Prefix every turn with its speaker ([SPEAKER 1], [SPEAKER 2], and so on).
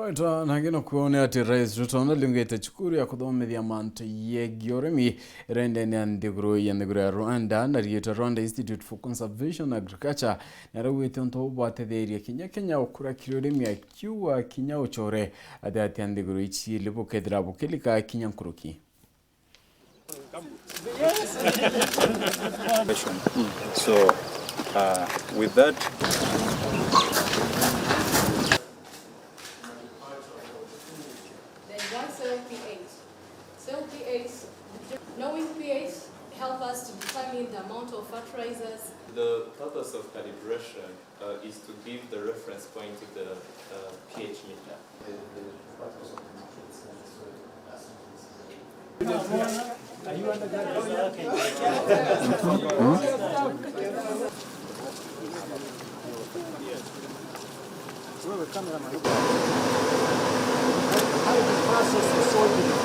[SPEAKER 1] Right, nagino kuone ati Rais Ruto nalingete chukuru ya kuthomithia mantu yegi urimi rende ni Ndiunga ya Rwanda na rieta Rwanda Institute for Conservation Agriculture na rawete onto bwatetheria Kenya ukura kirurimi akiwa Kenya UCOREE ati Ndiunga ichi libukethira bukilika Kenya NKURUKI.
[SPEAKER 2] So with that,
[SPEAKER 3] knowing pH help us to determine the amount of fertilizers.
[SPEAKER 4] The purpose of calibration is to give the reference point to the pH meter.
[SPEAKER 5] How do you process the soybean?